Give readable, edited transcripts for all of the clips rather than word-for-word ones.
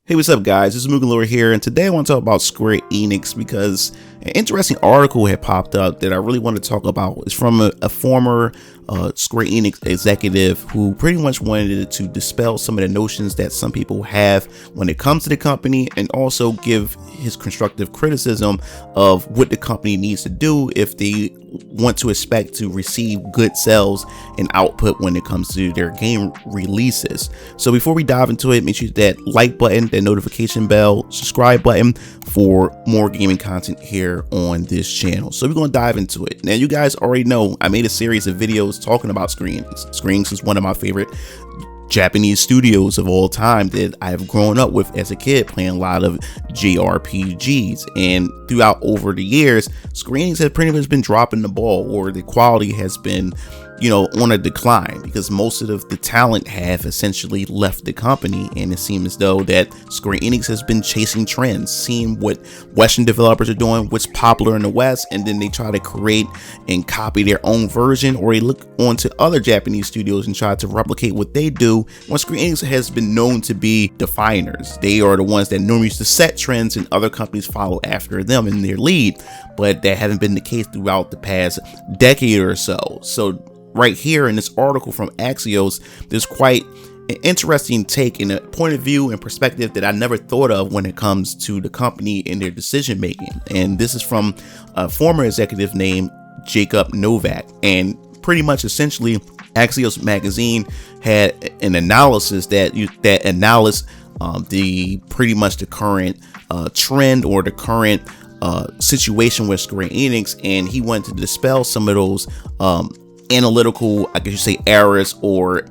Hey, what's up guys, this is MugenLord here, and today I want to talk about Square Enix because an interesting article had popped up that I really want to talk about. It's from a former Square Enix executive who pretty much wanted to dispel some of the notions that some people have when it comes to the company, and also give his constructive criticism of what the company needs to do if they want to expect to receive good sales and output when it comes to their game releases. So before we dive into it, make sure that like button, that notification bell, subscribe button for more gaming content here on this channel. So we're going to dive into it. Now, you guys already know I made a series of videos talking about Square Enix. Square Enix is one of my favorite Japanese studios of all time that I've grown up with as a kid, playing a lot of JRPGs, and throughout over the years, Square Enix has pretty much been dropping the ball, or the quality has been, on a decline, because most of the talent have essentially left the company, and it seems as though that Square Enix has been chasing trends, seeing what Western developers are doing, what's popular in the West, and then they try to create and copy their own version, or they look onto other Japanese studios and try to replicate what they do. When Square Enix has been known to be definers, they are the ones that normally used to set trends and other companies follow after them in their lead, but that haven't been the case throughout the past decade or so. So right here in this article from Axios, there's quite an interesting take and a point of view and perspective that I never thought of when it comes to the company and their decision making. And this is from a former executive named Jacob Novak. And pretty much essentially Axios magazine had an analysis that analyzed the pretty much the current trend, or the current situation with Square Enix, and he wanted to dispel some of those analytical, I guess you say, errors or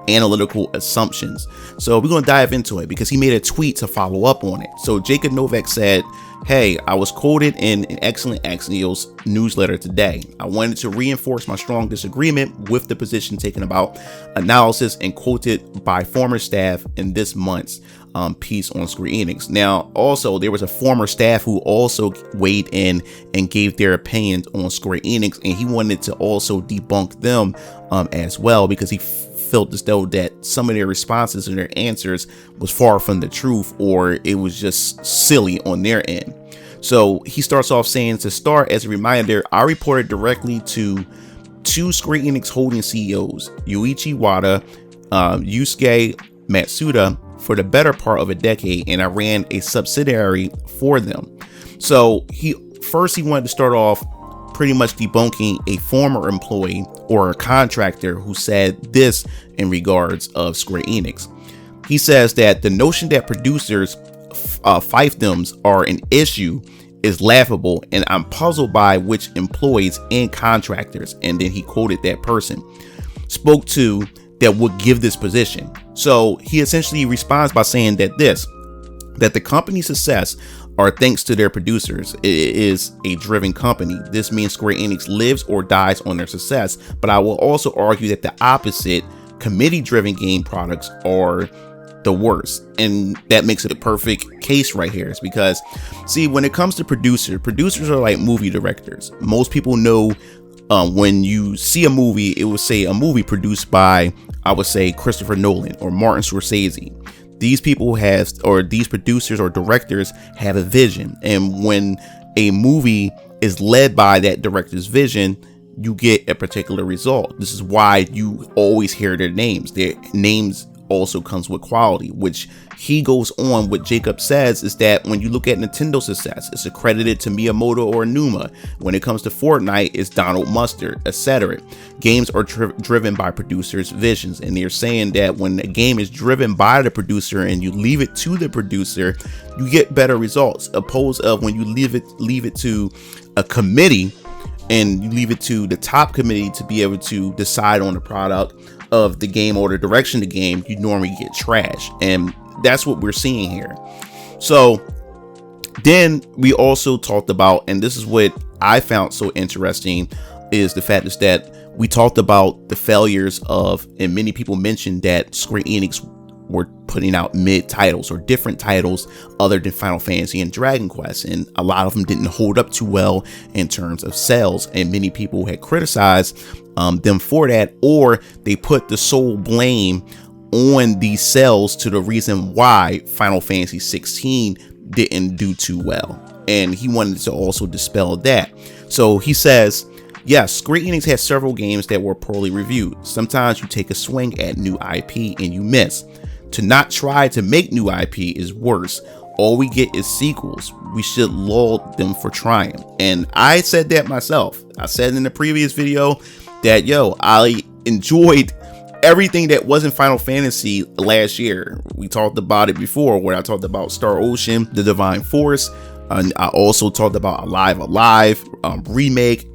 analytical assumptions. So we're going to dive into it because he made a tweet to follow up on it. So Jacob Novak said, "Hey, I was quoted in an excellent Axios newsletter today. I wanted to reinforce my strong disagreement with the position taken about analysis and quoted by former staff in this month's piece on Square Enix." Now, also, there was a former staff who also weighed in and gave their opinions on Square Enix, and he wanted to also debunk them as well, because he felt as though that some of their responses and their answers was far from the truth, or it was just silly on their end. So he starts off saying, "To start, as a reminder, I reported directly to two Square Enix holding CEOs, Yuichi Wada, Yusuke Matsuda, for the better part of a decade, and I ran a subsidiary for them." So he wanted to start off pretty much debunking a former employee or a contractor who said this in regards of Square Enix. He says that the notion that producers fiefdoms are an issue is laughable, and I'm puzzled by which employees and contractors, and then he quoted that person, spoke to that would give this position. So he essentially responds by saying that the company's success are thanks to their producers. It is a driven company. This means Square Enix lives or dies on their success. But I will also argue that the opposite, committee-driven game products, are the worst. And that makes it a perfect case right here. It's because, see, when it comes to producers are like movie directors. Most people know when you see a movie, it will say a movie produced by, I would say, Christopher Nolan or Martin Scorsese. These people these producers or directors have a vision, and when a movie is led by that director's vision, you get a particular result. This is why you always hear their names. Their names also comes with quality, which he goes on. What Jacob says is that when you look at Nintendo's success, it's accredited to Miyamoto or Numa. When it comes to Fortnite, it's Donald Mustard, etc. Games are driven by producers' visions, and they're saying that when a game is driven by the producer and you leave it to the producer, you get better results, opposed of when you leave it to a committee and you leave it to the top committee to be able to decide on the product of the game or the direction of the game, you normally get trash. And that's what we're seeing here. So then we also talked about, and this is what I found so interesting, is the fact is that we talked about the failures of, and many people mentioned that Square Enix were putting out mid titles or different titles other than Final Fantasy and Dragon Quest, and a lot of them didn't hold up too well in terms of sales, and many people had criticized them for that, or they put the sole blame on these sales to the reason why Final Fantasy 16 didn't do too well. And he wanted to also dispel that. So he says, yes, Square Enix has several games that were poorly reviewed. Sometimes you take a swing at new IP and you miss. To not try to make new IP is worse. All we get is sequels. We should laud them for trying. And I said that myself. I said in the previous video that, I enjoyed everything that wasn't Final Fantasy last year. We talked about it before, where I talked about Star Ocean, The Divine Force. And I also talked about Alive remake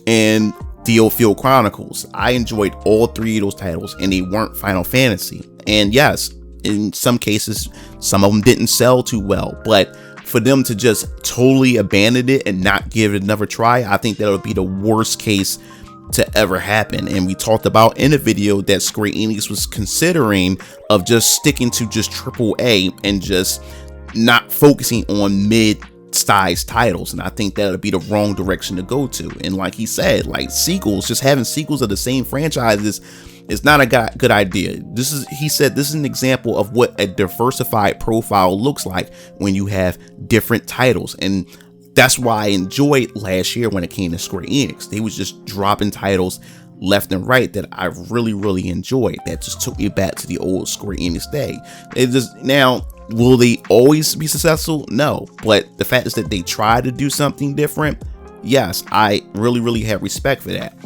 and Theophil Chronicles. I enjoyed all three of those titles, and they weren't Final Fantasy. And yes, in some cases, some of them didn't sell too well, but for them to just totally abandon it and not give it another try, I think that would be the worst case to ever happen. And we talked about in a video that Square Enix was considering of just sticking to just AAA and just not focusing on mid-sized titles, and I think that would be the wrong direction to go to. And like he said, like sequels, just having sequels of the same franchises is not a good idea. He said this is an example of what a diversified profile looks like when you have different titles. And that's why I enjoyed last year when it came to Square Enix. They was just dropping titles left and right that I really enjoyed. That just took me back to the old Square Enix day. Now, will they always be successful? No. But the fact is that they try to do something different. Yes, I really have respect for that.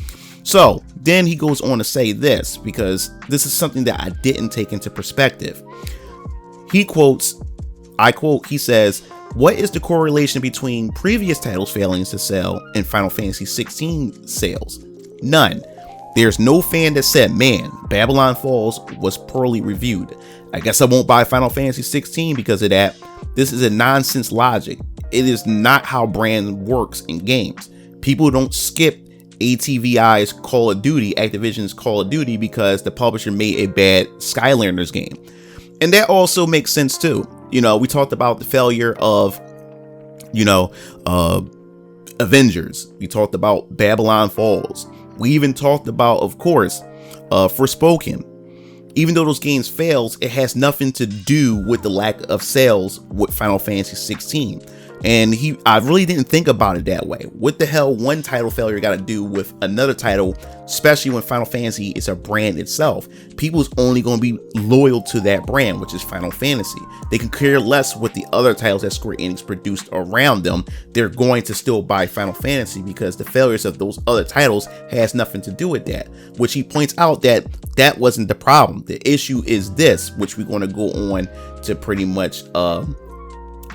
So then he goes on to say this, because this is something that I didn't take into perspective. He quotes, I quote, he says, "What is the correlation between previous titles failing to sell and Final Fantasy 16 sales? None. There's no fan that said, man, Babylon Falls was poorly reviewed. I guess I won't buy Final Fantasy 16 because of that. This is a nonsense logic. It is not how brand works in games. People don't skip ATVI's Call of Duty, Activision's Call of Duty, because the publisher made a bad Skylanders game." And that also makes sense too. We talked about the failure of, Avengers. We talked about Babylon Falls. We even talked about, of course, Forspoken. Even though those games fails, it has nothing to do with the lack of sales with Final Fantasy 16. And I really didn't think about it that way. What the hell one title failure got to do with another title, especially when Final Fantasy is a brand itself? People's only going to be loyal to that brand, which is Final Fantasy. They can care less what the other titles that Square Enix produced around them. They're going to still buy Final Fantasy because the failures of those other titles has nothing to do with that, which he points out that wasn't the problem. The issue is this, which we're going to go on to pretty much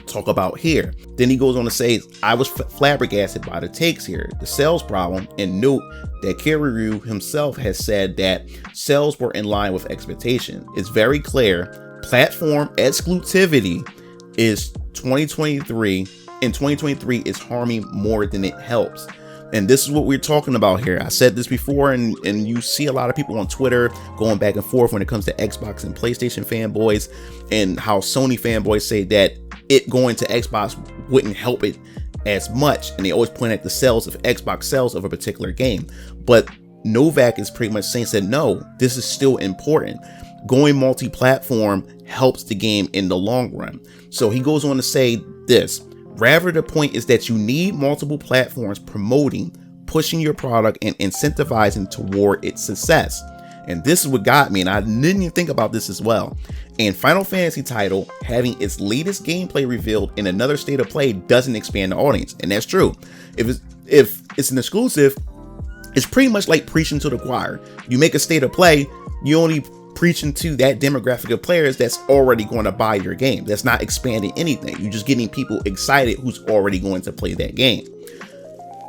talk about here. Then he goes on to say, "I was flabbergasted by the takes here, the sales problem, and note that Kiryu himself has said that sales were in line with expectation. It's very clear platform exclusivity is 2023, and 2023 is harming more than it helps." And this is what we're talking about here. I said this before, and you see a lot of people on Twitter going back and forth when it comes to Xbox and PlayStation fanboys, and how Sony fanboys say that it going to Xbox wouldn't help it as much. And they always point at the sales of Xbox sales of a particular game. But Novak is pretty much saying that no, this is still important. Going multi-platform helps the game in the long run. So he goes on to say this: "Rather, the point is that you need multiple platforms promoting, pushing your product, and incentivizing toward its success." And this is what got me, and I didn't even think about this as well. And Final Fantasy title having its latest gameplay revealed in another state of play doesn't expand the audience, and that's true. If it's an exclusive, it's pretty much like preaching to the choir. You make a state of play, you only preaching to that demographic of players that's already going to buy your game. That's not expanding anything. You're just getting people excited who's already going to play that game.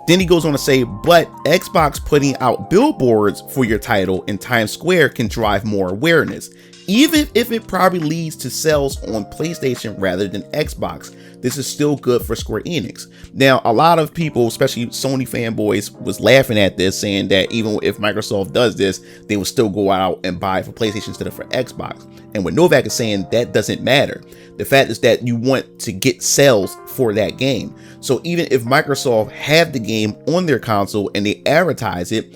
Then he goes on to say, "But Xbox putting out billboards for your title in Times Square can drive more awareness, even if it probably leads to sales on PlayStation rather than Xbox. This is still good for Square Enix." Now, a lot of people, especially Sony fanboys, was laughing at this, saying that even if Microsoft does this, they will still go out and buy for PlayStation instead of for Xbox. And what Novak is saying, that doesn't matter. The fact is that you want to get sales for that game. So even if Microsoft have the game on their console and they advertise it,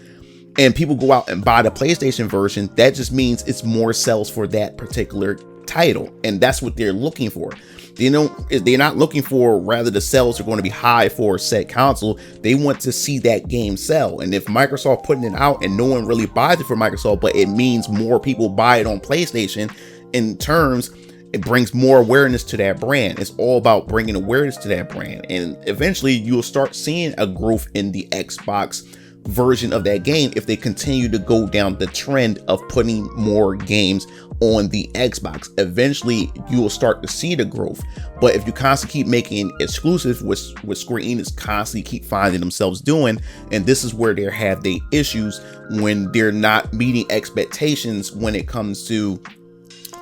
and people go out and buy the PlayStation version, that just means it's more sales for that particular title, and that's what they're looking for. They're not looking for rather the sales are going to be high for a set console. They want to see that game sell. And if Microsoft putting it out and no one really buys it for Microsoft, but it means more people buy it on PlayStation, in terms, it brings more awareness to that brand. It's all about bringing awareness to that brand, and eventually you'll start seeing a growth in the Xbox version of that game if they continue to go down the trend of putting more games on the Xbox. Eventually you will start to see the growth. But if you constantly keep making exclusive, which Square Enix constantly keep finding themselves doing, and this is where they have the issues when they're not meeting expectations when it comes to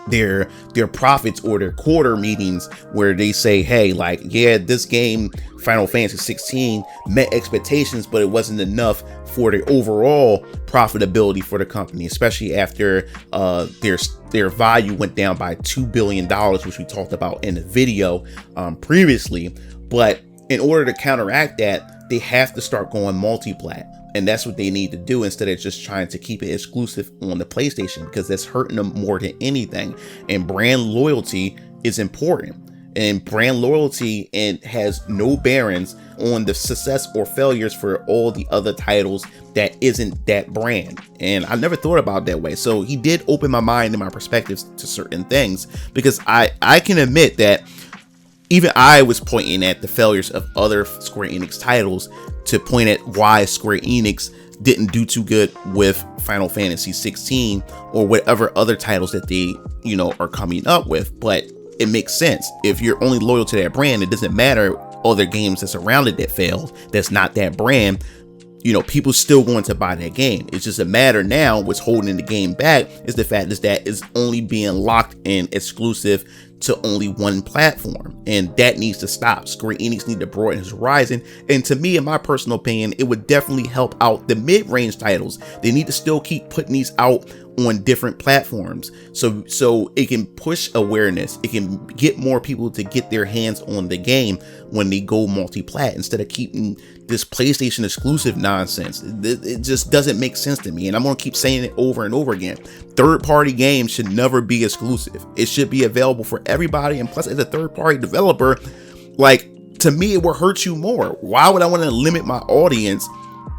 their profits or their quarter meetings, where they say, hey, like, yeah, this game Final Fantasy 16 met expectations, but it wasn't enough for the overall profitability for the company, especially after their value went down by $2 billion, which we talked about in the video previously. But in order to counteract that, they have to start going multi-plat. And that's what they need to do, instead of just trying to keep it exclusive on the PlayStation, because that's hurting them more than anything. And brand loyalty is important. And brand loyalty has no bearings on the success or failures for all the other titles that isn't that brand. And I never thought about it that way. So he did open my mind and my perspectives to certain things, because I can admit that even I was pointing at the failures of other Square Enix titles to point at why Square Enix didn't do too good with Final Fantasy 16 or whatever other titles that they, are coming up with. But it makes sense. If you're only loyal to that brand, it doesn't matter other games that surrounded that failed, that's not that brand. People still going to buy that game. It's just a matter now, what's holding the game back is the fact is that it's only being locked in exclusive to only one platform, and that needs to stop. Square Enix need to broaden his horizon, and to me, in my personal opinion, it would definitely help out the mid-range titles. They need to still keep putting these out on different platforms, so it can push awareness. It can get more people to get their hands on the game when they go multi-plat, instead of keeping this PlayStation exclusive nonsense. It just doesn't make sense to me, and I'm gonna keep saying it over and over again. Third-party games should never be exclusive. It should be available for everybody, and plus, as a third-party developer, like, to me, it will hurt you more. Why would I want to limit my audience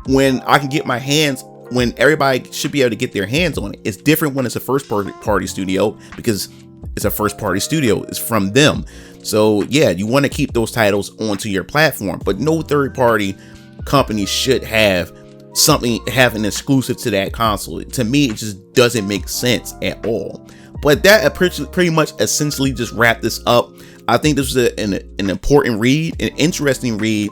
when I can get my hands, when everybody should be able to get their hands on it? It's different when it's a first party studio, because it's a first party studio. It's from them. So yeah, you want to keep those titles onto your platform, but no third party company should have an exclusive to that console. To me, it just doesn't make sense at all. But that pretty much essentially just wrapped this up. I think this was an important read, an interesting read,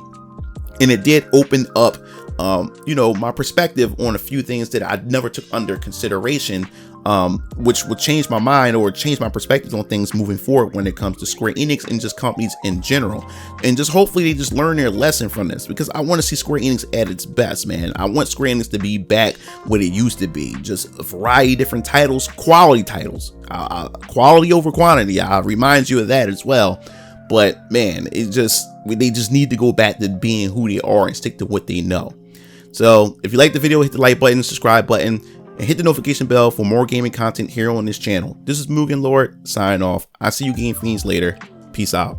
and it did open up my perspective on a few things that I never took under consideration, which would change my mind or change my perspectives on things moving forward when it comes to Square Enix and just companies in general. And just hopefully they just learn their lesson from this, because I want to see Square Enix at its best, man. I want Square Enix to be back what it used to be, just a variety of different titles, quality titles, quality over quantity. I remind you of that as well. But man, they just need to go back to being who they are and stick to what they know. So if you like the video, hit the like button, subscribe button, and hit the notification bell for more gaming content here on this channel. This is MugenLord signing off. I'll see you game fiends later. Peace out.